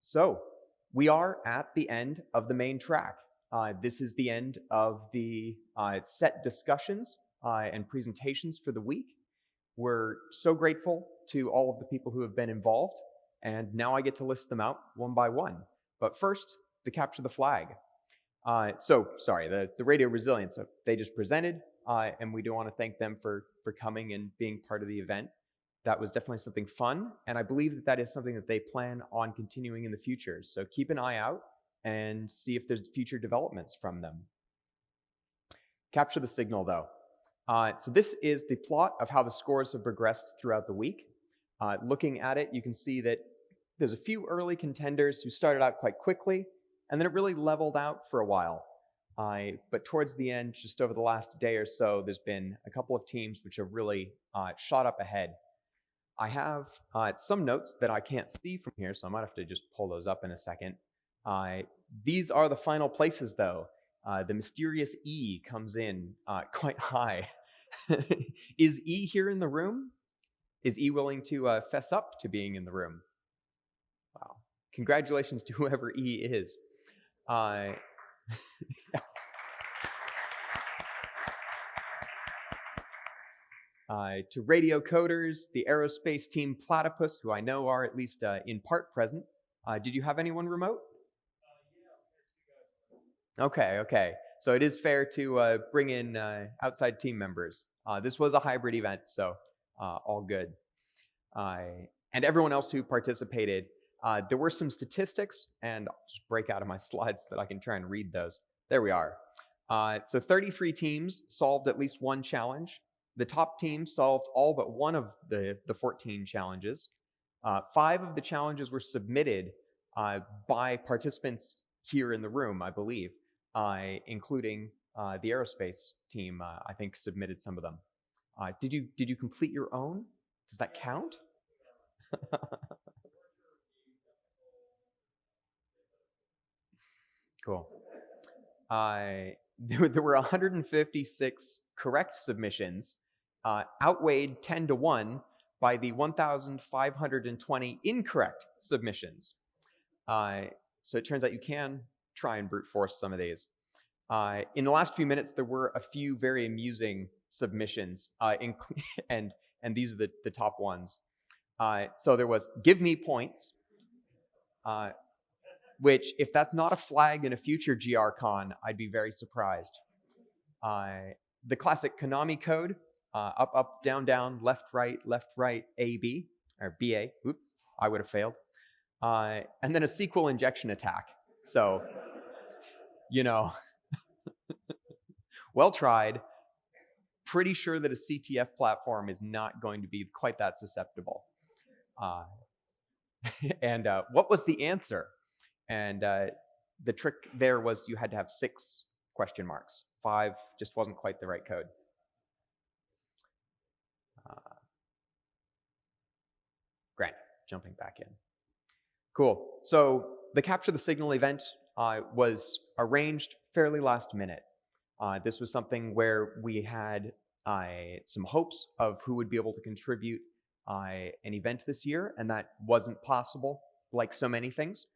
So we are at the end of the main track. This is the end of the set discussions and presentations for the week. We're so grateful to all of the people who have been involved, and now I get to list them out one by one. But first, the capture the flag. The Radio Resilience, they just presented, and we do want to thank them for coming and being part of the event. That was definitely something fun, and I believe that is something that they plan on continuing in the future. So keep an eye out and see if there's future developments from them. Capture the signal, though. So this is the plot of how the scores have progressed throughout the week. Looking at it, you can see that there's a few early contenders who started out quite quickly, and then it really leveled out for a while. But towards the end, just over the last day or so, there's been a couple of teams which have really shot up ahead. I have some notes that I can't see from here, so I might have to just pull those up in a second. These are the final places, though. The mysterious E comes in quite high. Is E here in the room? Is E willing to fess up to being in the room? Wow. Congratulations to whoever E is. To radio coders, the aerospace team Platypus, who I know are at least in part present. Did you have anyone remote? Okay. So it is fair to bring in outside team members. This was a hybrid event, so all good. And everyone else who participated, there were some statistics, and I'll just break out of my slides so that I can try and read those. There we are. So 33 teams solved at least one challenge. The top team solved all but one of the 14 challenges. 5 of the challenges were submitted by participants here in the room, I believe, including the aerospace team, I think, submitted some of them. Did you complete your own? Does that count? Cool. There were 156 correct submissions, outweighed 10 to 1 by the 1,520 incorrect submissions. So it turns out you can try and brute force some of these. In the last few minutes, there were a few very amusing submissions, and these are the top ones. So there was "Give me points," which, if that's not a flag in a future GRCon, I'd be very surprised. The classic Konami code, up, up, down, down, left, right, A, B, or BA. Oops, I would have failed. And then a SQL injection attack. So, well tried. Pretty sure that a CTF platform is not going to be quite that susceptible. And what was the answer? And the trick there was you had to have 6 question marks. 5 just wasn't quite the right code. Grant, jumping back in. Cool. So the Capture the Signal event was arranged fairly last minute. This was something where we had some hopes of who would be able to contribute an event this year, and that wasn't possible, like so many things.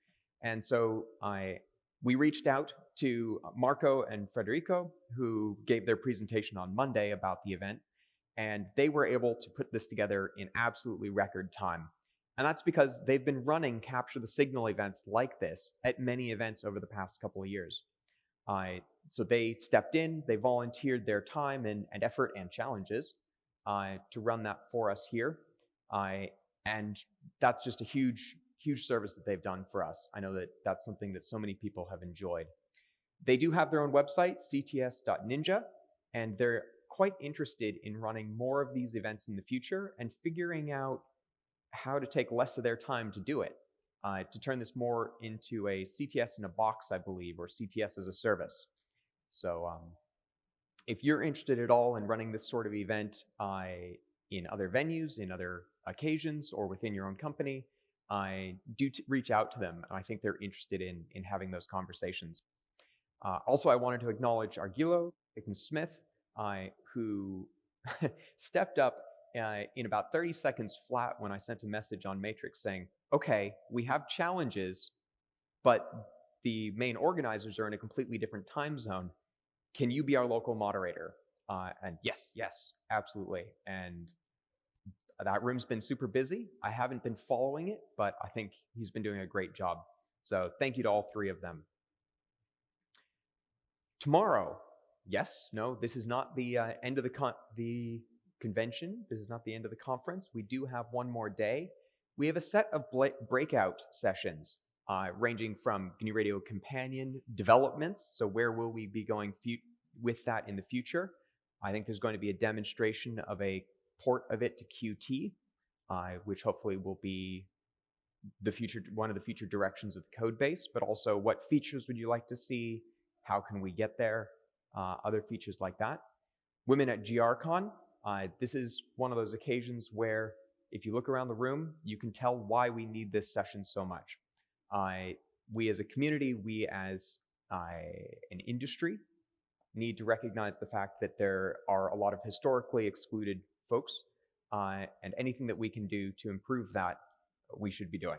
And so we reached out to Marco and Federico, who gave their presentation on Monday about the event, and they were able to put this together in absolutely record time. And that's because they've been running Capture the Signal events like this at many events over the past couple of years. So they stepped in, they volunteered their time and effort and challenges to run that for us here. And that's just a huge service that they've done for us. I know that that's something that so many people have enjoyed. They do have their own website, cts.ninja, and they're quite interested in running more of these events in the future and figuring out how to take less of their time to do it, to turn this more into a CTS in a box, I believe, or CTS as a service. So if you're interested at all in running this sort of event in other venues, in other occasions, or within your own company, do reach out to them. I think they're interested in having those conversations. Also, I wanted to acknowledge Argulo Smith, who stepped up in about 30 seconds flat when I sent a message on Matrix saying, okay, we have challenges, but the main organizers are in a completely different time zone. Can you be our local moderator? And yes, absolutely. And that room's been super busy. I haven't been following it, but I think he's been doing a great job. So thank you to all three of them. Tomorrow, yes, no, this is not the end of the convention. This is not the end of the conference. We do have one more day. We have a set of breakout sessions ranging from GNU Radio Companion developments. So where will we be going with that in the future? I think there's going to be a demonstration of a port of it to Qt, which hopefully will be one of the future directions of the code base, but also what features would you like to see? How can we get there? Other features like that. Women at GRCon. This is one of those occasions where if you look around the room, you can tell why we need this session so much. We as a community, we as an industry, need to recognize the fact that there are a lot of historically excluded folks, and anything that we can do to improve that, we should be doing.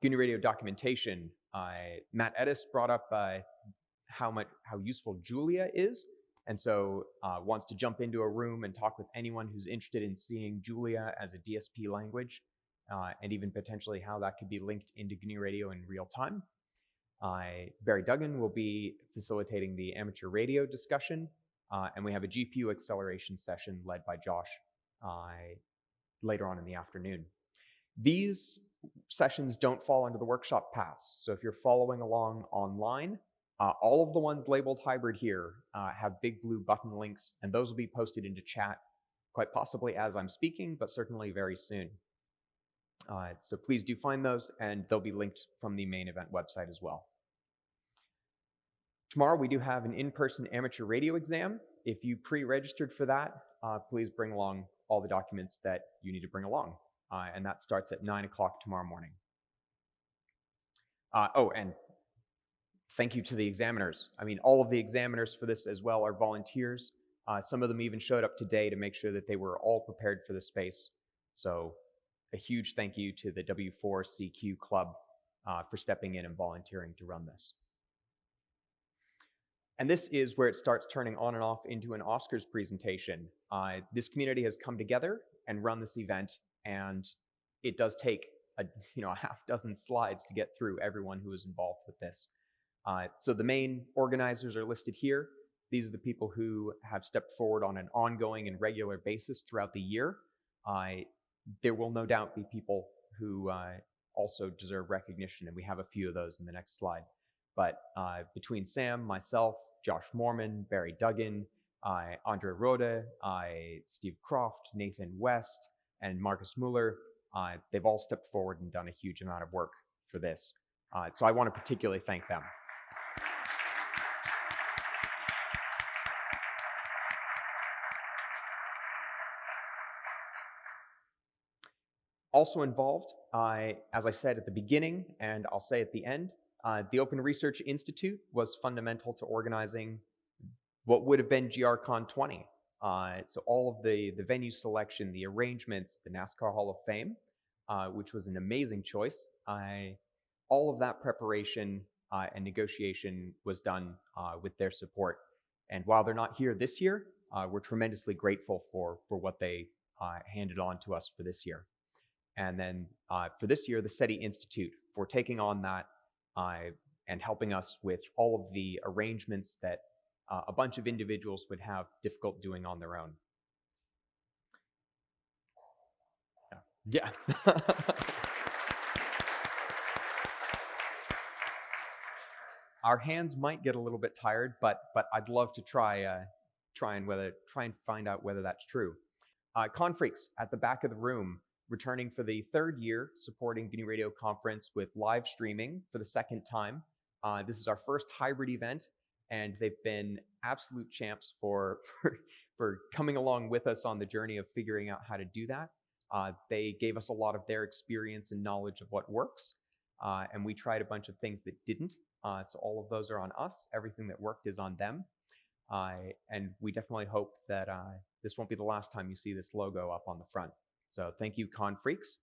GNU Radio documentation. Matt Edis brought up how useful Julia is, and so wants to jump into a room and talk with anyone who's interested in seeing Julia as a DSP language, and even potentially how that could be linked into GNU Radio in real time. Barry Duggan will be facilitating the amateur radio discussion, and we have a GPU acceleration session led by Josh later on in the afternoon. These sessions don't fall under the workshop pass, so if you're following along online, all of the ones labeled hybrid here have big blue button links, and those will be posted into chat quite possibly as I'm speaking, but certainly very soon. So please do find those, and they'll be linked from the main event website as well. Tomorrow we do have an in-person amateur radio exam. If you pre-registered for that, please bring along all the documents that you need to bring along. And that starts at 9 o'clock tomorrow morning. Oh, and thank you to the examiners. I mean, all of the examiners for this as well are volunteers. Some of them even showed up today to make sure that they were all prepared for the space. So a huge thank you to the W4CQ Club for stepping in and volunteering to run this. And this is where it starts turning on and off into an Oscars presentation. This community has come together and run this event, and it does take a half dozen slides to get through everyone who is involved with this. So the main organizers are listed here. These are the people who have stepped forward on an ongoing and regular basis throughout the year. There will no doubt be people who also deserve recognition, and we have a few of those in the next slide. But between Sam, myself, Josh Morman, Barry Duggan, Andre Rode, Steve Croft, Nathan West, and Marcus Mueller, they've all stepped forward and done a huge amount of work for this. So I want to particularly thank them. Also involved, as I said at the beginning, and I'll say at the end, the Open Research Institute was fundamental to organizing what would have been GRCon20. So all of the venue selection, the arrangements, the NASCAR Hall of Fame, which was an amazing choice. All of that preparation and negotiation was done with their support. And while they're not here this year, we're tremendously grateful for what they handed on to us for this year. And then for this year, the SETI Institute for taking on that and helping us with all of the arrangements that a bunch of individuals would have difficult doing on their own. Yeah. Our hands might get a little bit tired, but I'd love to try and find out whether that's true. Confreaks at the back of the room, returning for the third year, supporting GNU Radio Conference with live streaming for the second time. This is our first hybrid event, and they've been absolute champs for coming along with us on the journey of figuring out how to do that. They gave us a lot of their experience and knowledge of what works, and we tried a bunch of things that didn't. So all of those are on us. Everything that worked is on them. And we definitely hope that this won't be the last time you see this logo up on the front. So thank you, Confreaks.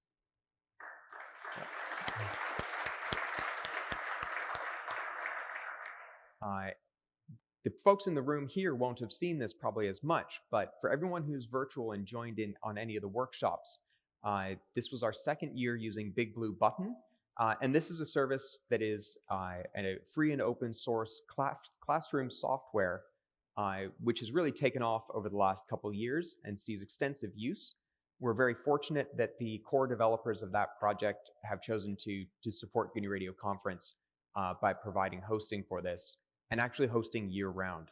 The folks in the room here won't have seen this probably as much, but for everyone who's virtual and joined in on any of the workshops, this was our second year using Big Blue Button. And this is a service that is a free and open source classroom software, which has really taken off over the last couple of years and sees extensive use. We're very fortunate that the core developers of that project have chosen to support GNU Radio Conference by providing hosting for this, and actually hosting year-round.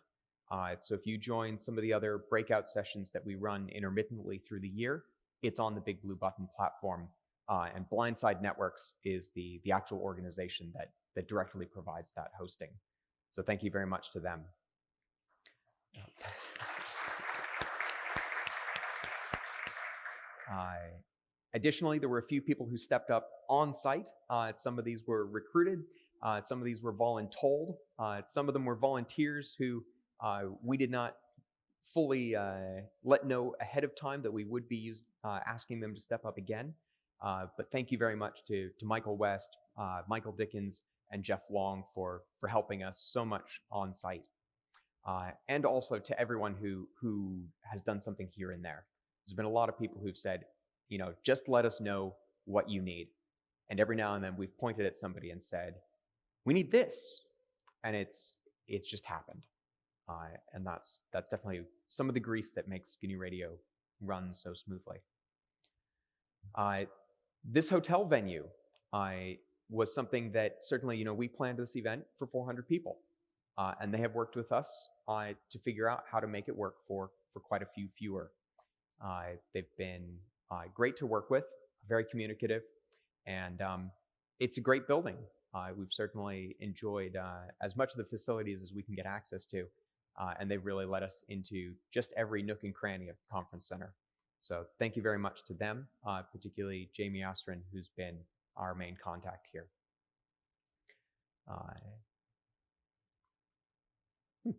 So if you join some of the other breakout sessions that we run intermittently through the year, it's on the Big Blue Button platform. And Blindside Networks is the actual organization that directly provides that hosting. So thank you very much to them. Additionally, there were a few people who stepped up on site. Some of these were recruited. Some of these were voluntold. Some of them were volunteers who we did not fully let know ahead of time that we would be asking them to step up again. But thank you very much to Michael West, Michael Dickens, and Jeff Long for helping us so much on site. And also to everyone who has done something here and there. There's been a lot of people who've said, just let us know what you need. And every now and then we've pointed at somebody and said, we need this. And it's just happened. And that's definitely some of the grease that makes GNU Radio run so smoothly. This hotel venue was something that certainly, we planned this event for 400 people. And they have worked with us to figure out how to make it work for quite a few fewer. They've been great to work with, very communicative, and it's a great building. We've certainly enjoyed as much of the facilities as we can get access to, and they've really let us into just every nook and cranny of the conference center. So thank you very much to them, particularly Jamie Ostrin, who's been our main contact here. The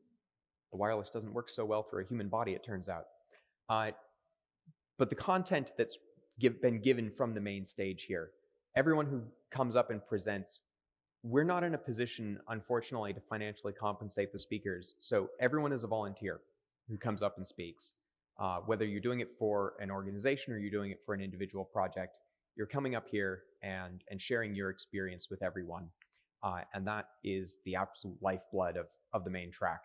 wireless doesn't work so well for a human body, it turns out. But the content that's been given from the main stage here, everyone who comes up and presents, we're not in a position, unfortunately, to financially compensate the speakers. So everyone is a volunteer who comes up and speaks. Whether you're doing it for an organization or you're doing it for an individual project, you're coming up here and sharing your experience with everyone. And that is the absolute lifeblood of the main track.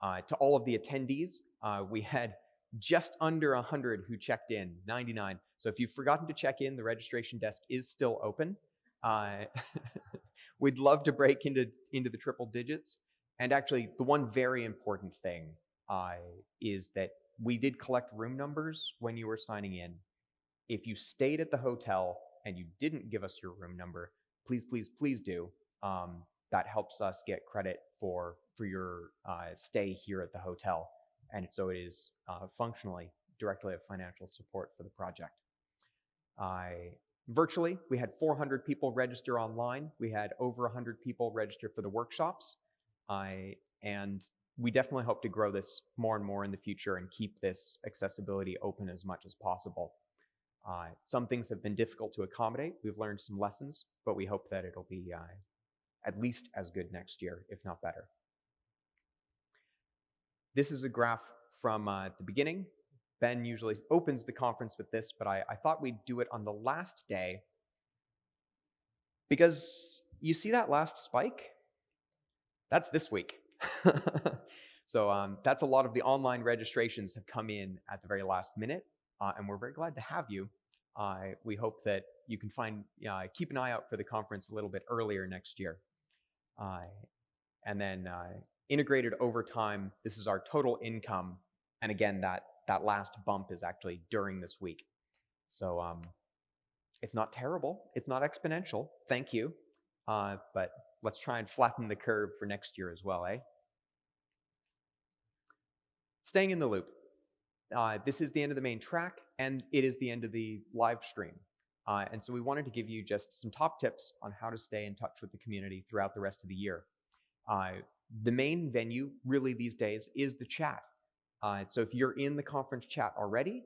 To all of the attendees, we had just under 100 who checked in, 99. So if you've forgotten to check in, the registration desk is still open. We'd love to break into the triple digits. And actually, the one very important thing is that we did collect room numbers when you were signing in. If you stayed at the hotel and you didn't give us your room number, please, please, please do. That helps us get credit for your stay here at the hotel. And so it is functionally directly a financial support for the project. Virtually, we had 400 people register online. We had over 100 people register for the workshops. And we definitely hope to grow this more and more in the future and keep this accessibility open as much as possible. Some things have been difficult to accommodate. We've learned some lessons, but we hope that it'll be at least as good next year, if not better. This is a graph from the beginning. Ben usually opens the conference with this, but I thought we'd do it on the last day because you see that last spike? That's this week. So that's a lot of the online registrations have come in at the very last minute, and we're very glad to have you. We hope that you can keep an eye out for the conference a little bit earlier next year. And then integrated over time, this is our total income. And again, that last bump is actually during this week. So it's not terrible. It's not exponential. Thank you. But let's try and flatten the curve for next year as well, eh? Staying in the loop. This is the end of the main track, and it is the end of the live stream. And so we wanted to give you just some top tips on how to stay in touch with the community throughout the rest of the year. The main venue really these days is the chat. So if you're in the conference chat already,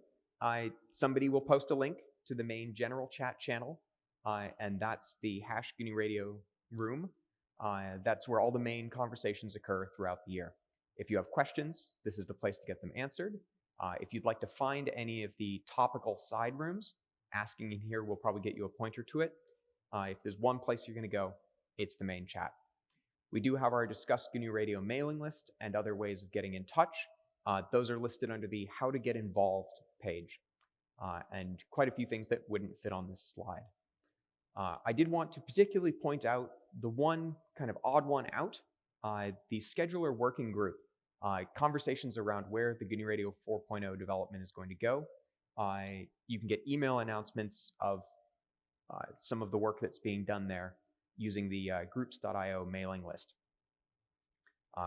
somebody will post a link to the main general chat channel, and that's the #GNU Radio room. That's where all the main conversations occur throughout the year. If you have questions, this is the place to get them answered. If you'd like to find any of the topical side rooms, asking in here will probably get you a pointer to it. If there's one place you're going to go, it's the main chat. We do have our Discuss GNU Radio mailing list and other ways of getting in touch. Those are listed under the How to Get Involved page, and quite a few things that wouldn't fit on this slide. I did want to particularly point out the one kind of odd one out, the scheduler working group, conversations around where the GNU Radio 4.0 development is going to go. You can get email announcements of some of the work that's being done there using the groups.io mailing list.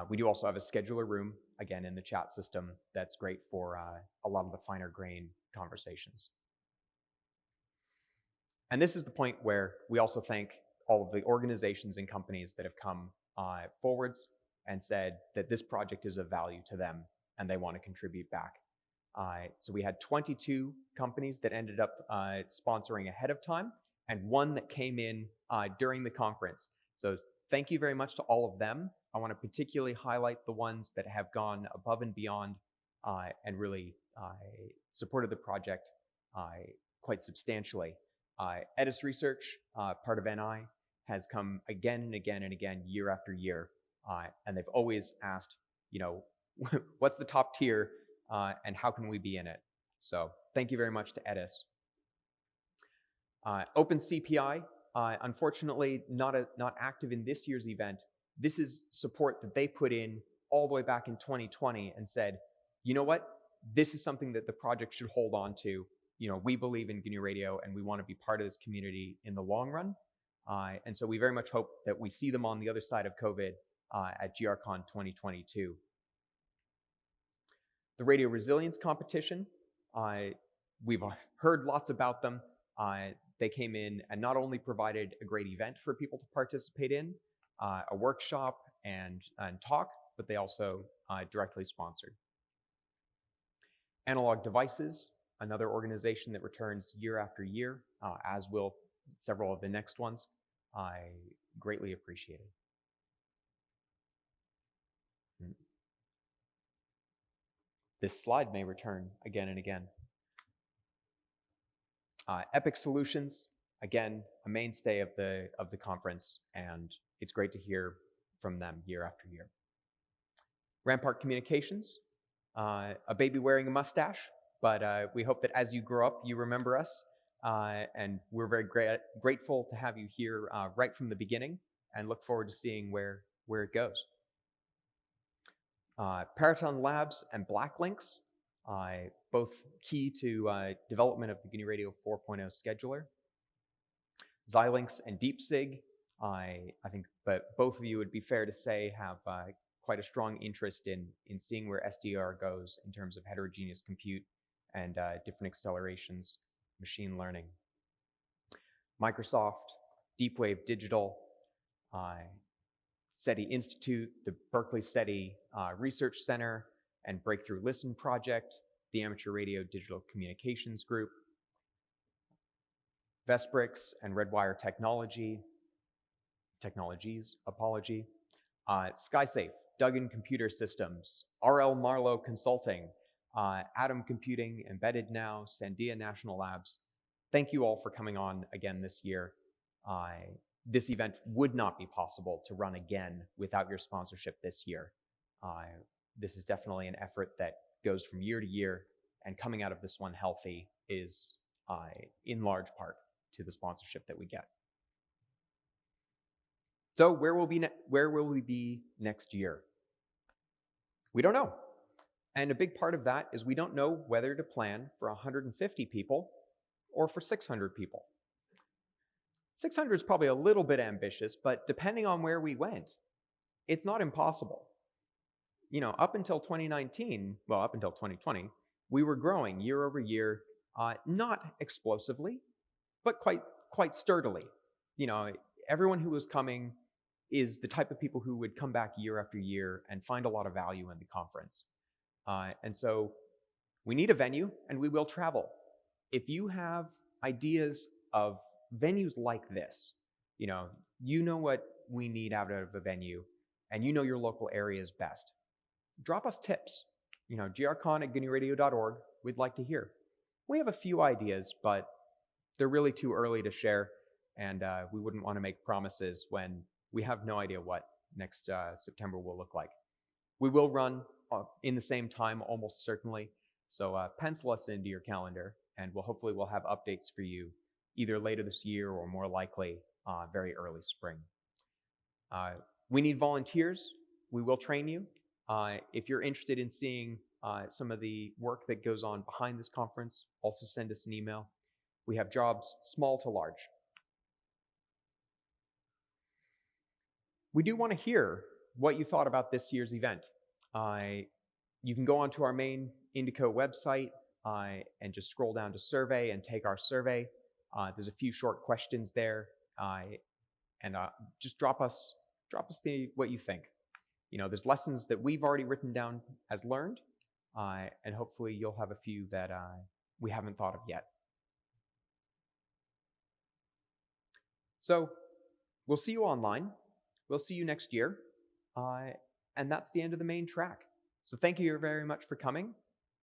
We do also have a scheduler room, again, in the chat system that's great for a lot of the finer grain conversations. And this is the point where we also thank all of the organizations and companies that have come forwards and said that this project is of value to them and they want to contribute back. So we had 22 companies that ended up sponsoring ahead of time, and one that came in during the conference. So thank you very much to all of them. I want to particularly highlight the ones that have gone above and beyond and really supported the project quite substantially. Edis Research, part of NI, has come again and again and again, year after year, and they've always asked, you know, what's the top tier and how can we be in it? So thank you very much to Edis. OpenCPI, unfortunately not active in this year's event. This is support that they put in all the way back in 2020 and said, you know what, this is something that the project should hold on to. You know, we believe in GNU Radio and we want to be part of this community in the long run. And so we very much hope that we see them on the other side of COVID at GRCon 2022. The Radio Resilience Competition, we've heard lots about them. They came in and not only provided a great event for people to participate in, a workshop and talk, but they also directly sponsored. Analog Devices, another organization that returns year after year, as will several of the next ones. I greatly appreciate it. This slide may return again and again. Epic Solutions, again, a mainstay of the conference, and it's great to hear from them year after year. Rampart Communications, a baby wearing a mustache, but we hope that as you grow up, you remember us, and we're very grateful to have you here right from the beginning, and look forward to seeing where it goes. Paraton Labs and Blacklinks, both key to development of the GNU Radio 4.0 scheduler. Xilinx and DeepSig, I think, but both of you would be fair to say have quite a strong interest in seeing where SDR goes in terms of heterogeneous compute and different accelerations, machine learning. Microsoft, DeepWave Digital, SETI Institute, the Berkeley SETI Research Center, and Breakthrough Listen Project, the Amateur Radio Digital Communications Group, Vesprix and Redwire Technologies, SkySafe, Duggan Computer Systems, RL Marlowe Consulting, Atom Computing, Embedded Now, Sandia National Labs. Thank you all for coming on again this year. This event would not be possible to run again without your sponsorship this year. This is definitely an effort that goes from year to year, and coming out of this one healthy is in large part to the sponsorship that we get. So where will we be next year? We don't know. And a big part of that is we don't know whether to plan for 150 people or for 600 people. 600 is probably a little bit ambitious, but depending on where we went, it's not impossible. You know, up until 2019, well, up until 2020, we were growing year over year, not explosively, but quite sturdily. You know, everyone who was coming is the type of people who would come back year after year and find a lot of value in the conference. And so we need a venue, and we will travel. If you have ideas of venues like this, You know what we need out of a venue, and you know your local areas best. Drop us tips. GRCon@guinearadio.org. We'd like to hear. We have a few ideas, but they're really too early to share, and we wouldn't want to make promises when we have no idea what next September will look like. We will run in the same time, almost certainly, so pencil us into your calendar, and hopefully we'll have updates for you either later this year or more likely very early spring. We need volunteers. We will train you. If you're interested in seeing some of the work that goes on behind this conference, also send us an email. We have jobs small to large. We do want to hear what you thought about this year's event. You can go onto our main Indico website and just scroll down to survey and take our survey. There's a few short questions there, and just drop us what you think. There's lessons that we've already written down as learned, and hopefully you'll have a few that we haven't thought of yet. So we'll see you online. We'll see you next year, and that's the end of the main track. So thank you very much for coming,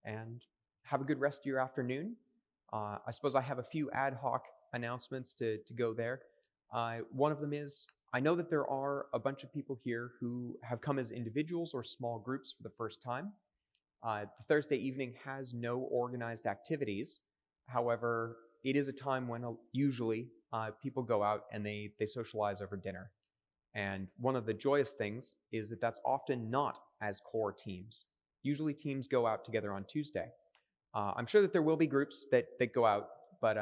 and have a good rest of your afternoon. I suppose I have a few ad hoc announcements to go there. One of them is, I know that there are a bunch of people here who have come as individuals or small groups for the first time. The Thursday evening has no organized activities. However, it is a time when usually people go out and they socialize over dinner. And one of the joyous things is that that's often not as core teams. Usually teams go out together on Tuesday. I'm sure that there will be groups that go out, but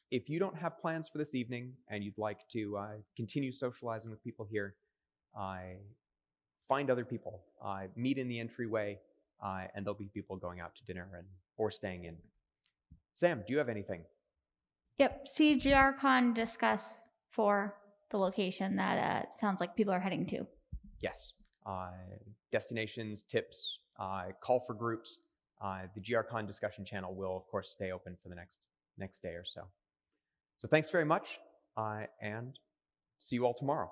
if you don't have plans for this evening and you'd like to continue socializing with people here, find other people, meet in the entryway, and there'll be people going out to dinner or staying in. Sam, do you have anything? Yep, see GRCon discuss for the location that sounds like people are heading to. Yes, destinations, tips, call for groups. The GRCon discussion channel will, of course, stay open for the next day or so. So thanks very much, and see you all tomorrow.